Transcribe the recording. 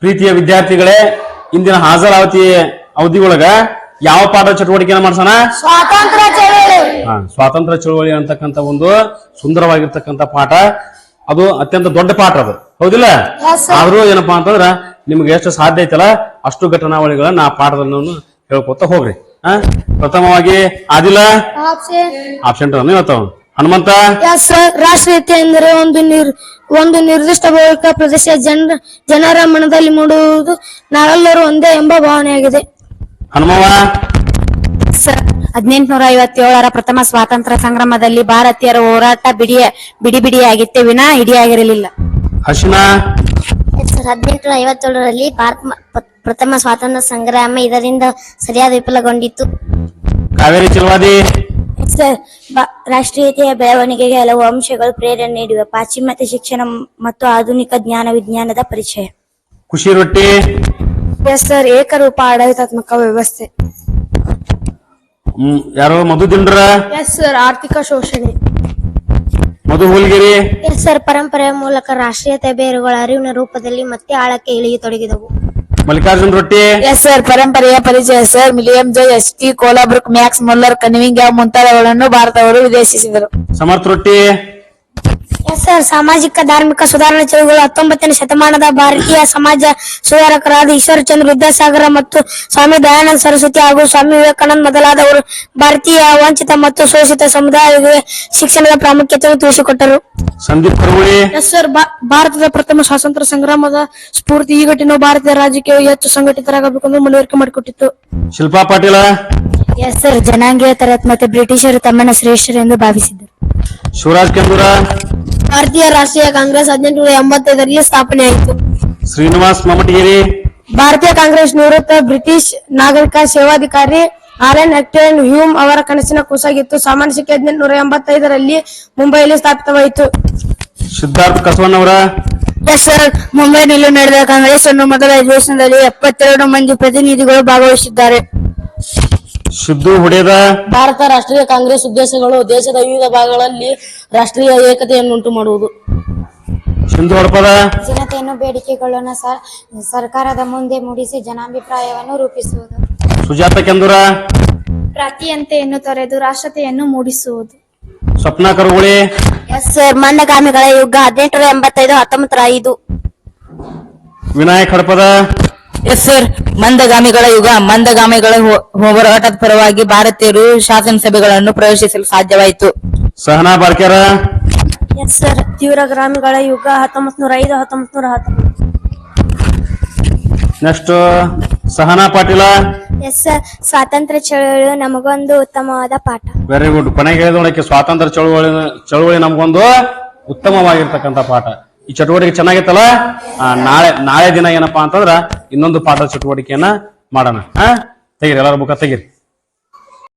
ಪ್ರೀತಿಯ ವಿದ್ಯಾರ್ಥಿಗಳೇ, ಇಂದಿನ ಹಾಜರಾವತಿ ಅವಧಿಯೊಳಗ ಯಾವ ಪಾಠ ಚಟುವಟಿಕೆಯನ್ನು ಮಾಡ್ಸೋಣ? ಸ್ವಾತಂತ್ರ್ಯ ಚಳವಳಿ. ಸ್ವಾತಂತ್ರ್ಯ ಚಳವಳಿ ಅಂತಕ್ಕಂಥ ಒಂದು ಸುಂದರವಾಗಿರ್ತಕ್ಕಂಥ ಪಾಠ. ಅದು ಅತ್ಯಂತ ದೊಡ್ಡ ಪಾಠ, ಅದು ಹೌದಿಲ್ಲ? ಆದ್ರೂ ಏನಪ್ಪಾ ಅಂತಂದ್ರ ನಿಮ್ಗೆ ಎಷ್ಟು ಸಾಧ್ಯ ಐತಲ್ಲ ಅಷ್ಟು ಘಟನಾವಳಿಗಳನ್ನ ಆ ಪಾಠದಲ್ಲಿ ಹೇಳ್ಕೊತ ಹೋಗ್ರಿ. ಪ್ರಥಮವಾಗಿ ಆದಿಲ್ಲ ಆಬ್ಸೆಂಟ್ ಹೇಳ್ತಾವ. ಹನುಮಂತ ರಾಷ್ಟ್ರೀಯತೆ ಎಂದರೆ ಒಂದು ನಿರ್ದಿಷ್ಟ ಭೌಗೋಳಿಕ ಪ್ರದೇಶ ಜನರ ಮನದಲ್ಲಿ ಮೂಡುವುದು ನಾವೆಲ್ಲರೂ ಒಂದೇ ಎಂಬ ಭಾವನೆಯಾಗಿದೆ. ಹನುಮವ 1857ರ ಪ್ರಥಮ ಸ್ವಾತಂತ್ರ್ಯ ಸಂಗ್ರಾಮದಲ್ಲಿ ಭಾರತೀಯರ ಹೋರಾಟ ಬಿಡಿಯಾಗಿತ್ತೆ ವಿನಾ ಇಡಿಯಾಗಿರಲಿಲ್ಲ. ಹರ್ಷಿನ 1857ರಲ್ಲಿ ಪ್ರಥಮ ಸ್ವಾತಂತ್ರ್ಯ ಸಂಗ್ರಾಮ ಇದರಿಂದ ಸರಿಯಾದ ವಿಫಲಗೊಂಡಿತ್ತು. ಕಾವೇರಿ ಚಿಲವಾದಿ ರಾಷ್ಟ್ರೀಯತೆಯ ಬೆಳವಣಿಗೆಗೆ ಹಲವು ಅಂಶಗಳು ಪ್ರೇರಣೆ ನೀಡಿವೆ. ಪಾಶ್ಚಿಮಾತ್ಯ ಶಿಕ್ಷಣ ಮತ್ತು ಆಧುನಿಕ ವಿಜ್ಞಾನದ ಪರಿಚಯ. ಖುಷಿ ರೊಟ್ಟಿ ಸರ್ ಏಕರೂಪ ಆಡಳಿತಾತ್ಮಕ ವ್ಯವಸ್ಥೆ. ಯಾರು ಮಧು ದಿಂಡ್ರ ಸರ್ ಆರ್ಥಿಕ ಶೋಷಣೆ. ಮಧು ಹುಲ್ಗಿರಿ ಸರ್ ಪರಂಪರೆಯ ಮೂಲಕ ರಾಷ್ಟ್ರೀಯತೆ ಬೇರುಗಳ ಅರಿವಿನ ರೂಪದಲ್ಲಿ ಮತ್ತೆ ಆಳಕ್ಕೆ ಇಳಿಯತೊಡಗಿದವು. ಮಲ್ಲಿಕಾರ್ಜುನ್ ರೊಟ್ಟಿ ಸರ್ ಪರಂಪರೆಯ ಪರಿಚಯ. ಸರ್ ವಿಲಿಯಂ ಜೆ ಎಸ್ ಟಿ ಕೋಲಾಬ್ರುಕ್ ಮ್ಯಾಕ್ಸ್ ಮುಲ್ಲರ್ ಕನ್ವಿಂಗ್ಯಾಮ್ ಮುಂತಾದವುಗಳನ್ನು ಭಾರತವರು ವಿದೇಶಿಸಿದರು. ಸಮರ್ಥ ರೊಟ್ಟಿ ಸರ್ ಸಾಮಾಜಿಕ ಧಾರ್ಮಿಕ ಸುಧಾರಣಾ ಚಳುವಳಿಗಳು 19ನೇ ಶತಮಾನದ ಭಾರತೀಯ ಸಮಾಜ ಸುಧಾರಕರಾದ ಈಶ್ವರಚಂದ್ರ ವಿದ್ಯಾಸಾಗರ ಮತ್ತು ಸ್ವಾಮಿ ದಯಾನಂದ ಸರಸ್ವತಿ ಹಾಗೂ ಸ್ವಾಮಿ ವಿವೇಕಾನಂದ ಮೊದಲಾದವರು ಭಾರತೀಯ ವಂಚಿತ ಮತ್ತು ಶೋಷಿತ ಸಮುದಾಯಗಳಿಗೆ ಶಿಕ್ಷಣದ ಪ್ರಾಮುಖ್ಯತೆಯನ್ನು ತಿಳಿಸಿಕೊಟ್ಟರು. ಸಂದೀಪ್ ಕರುವಳಿ ಸರ್ ಭಾರತದ ಪ್ರಥಮ ಸ್ವಾತಂತ್ರ್ಯ ಸಂಗ್ರಾಮದ ಸ್ಫೂರ್ತಿ ಈ ಘಟನೆಯು ಭಾರತೀಯ ರಾಜಕೀಯ ಹೆಚ್ಚು ಸಂಘಟಿತರಾಗಬೇಕೆಂದು ಮನವರಿಕೆ ಮಾಡಿಕೊಟ್ಟಿತ್ತು. ಶಿಲ್ಪಾ ಪಾಟೀಲ ಸರ್ ಜನಾಂಗೀಯ ಮತ್ತೆ ಬ್ರಿಟಿಷರು ತಮ್ಮನ್ನು ಶ್ರೇಷ್ಠರೆಂದು ಭಾವಿಸಿದ್ದರು. ಶಿವರಾಜ್ ಕೆಂದೂರ ಭಾರತೀಯ ರಾಷ್ಟ್ರೀಯ ಕಾಂಗ್ರೆಸ್ 1885ರಲ್ಲಿ ಸ್ಥಾಪನೆಯಾಯಿತು. ಶ್ರೀನಿವಾಸ್ ಮಮಟಗಿರಿ ಭಾರತೀಯ ಕಾಂಗ್ರೆಸ್ ನಿವೃತ್ತ ಬ್ರಿಟಿಷ್ ನಾಗರಿಕ ಸೇವಾಧಿಕಾರಿ ಆಲನ್ ಆಕ್ಟನ್ ಹ್ಯೂಮ್ ಅವರ ಕನಸಿನ ಕೂಸಾಗಿತ್ತು. ಸಾಮಾನ್ಯ ಸಂಖ್ಯೆ 1885ರಲ್ಲಿ ಮುಂಬೈಯಲ್ಲಿ ಸ್ಥಾಪಿತವಾಯಿತು. ಸಿದ್ಧಾರ್ಥ ಕಸವಣ್ಣವರ ಸರ್ ಮುಂಬೈನಲ್ಲಿ ನಡೆದ ಕಾಂಗ್ರೆಸ್ ಅನ್ನು ಮೊದಲ ಅಧಿವೇಶನದಲ್ಲಿ 72 ಮಂದಿ ಪ್ರತಿನಿಧಿಗಳು ಭಾಗವಹಿಸಿದ್ದಾರೆ. ಸಿದ್ದು ಹುಡೇದ ಭಾರತ ರಾಷ್ಟ್ರೀಯ ಕಾಂಗ್ರೆಸ್ ಉದ್ದೇಶಗಳು ದೇಶದ ವಿವಿಧ ಭಾಗಗಳಲ್ಲಿ ರಾಷ್ಟ್ರೀಯ ಏಕತೆಯನ್ನುಂಟು ಮಾಡುವುದು. ಸಿಂಧು ಹೊಡಪದ ಜನತೆಯನ್ನು ಬೇಡಿಕೆಗಳನ್ನು ಸರ್ಕಾರದ ಮುಂದೆ ಮೂಡಿಸಿ ಜನಾಭಿಪ್ರಾಯವನ್ನು ರೂಪಿಸುವುದು. ಸುಜಾತ ಕೆಂದೂರ ಪ್ರಾಂತೀಯತೆಯನ್ನು ತೊರೆದು ರಾಷ್ಟ್ರೀಯತೆಯನ್ನು ಮೂಡಿಸುವುದು. ಸ್ವಪ್ನ ಕರುಗುಳಿ ಸರ್ ಮಂದಗಾಮಿಗಳ ಯುಗ 1885 1905. ವಿನಾಯಕ್ ಹಡಪದ ಸರ್ ಮಂದಗಾಮಿಗಳ ಯುಗ. ಮಂದಗಾಮಿಗಳ ಹೋರಾಟದ ಪರವಾಗಿ ಭಾರತೀಯರು ಶಾಸನಸಭೆಗಳನ್ನು ಪ್ರವೇಶಿಸಲು ಸಾಧ್ಯವಾಯಿತು. ಸಹನಾ ಬಾರ್ಕೆರ ಸರ್ ತೀವ್ರಗಾಮಿಗಳ ಯುಗ 1905 1910. ನೆಕ್ಸ್ಟ್ ಸಹನಾ ಪಾಟೀಲ ಸರ್ ಸ್ವಾತಂತ್ರ್ಯ ಚಳವಳಿಯು ನಮಗೊಂದು ಉತ್ತಮವಾದ ಪಾಠ. Very good. ಕೊನೆಗೆ ಹೇಳಿದೊಳಕ್ಕೆ ಸ್ವಾತಂತ್ರ್ಯ ಚಳವಳಿ ನಮಗೊಂದು ಉತ್ತಮವಾಗಿರ್ತಕ್ಕಂಥ ಪಾಠ. ಈ ಚಟುವಟಿಕೆ ಚೆನ್ನಾಗಿತ್ತಲ್ಲ. ನಾಳೆ ದಿನ ಏನಪ್ಪಾ ಅಂತಂದ್ರ ಇನ್ನೊಂದು ಪಾಠದ ಚಟುವಟಿಕೆಯನ್ನ ಮಾಡೋಣ. ತೆಗೀರಿ, ಎಲ್ಲರ ಬುಕ್ಕ ತೆಗೀರಿ.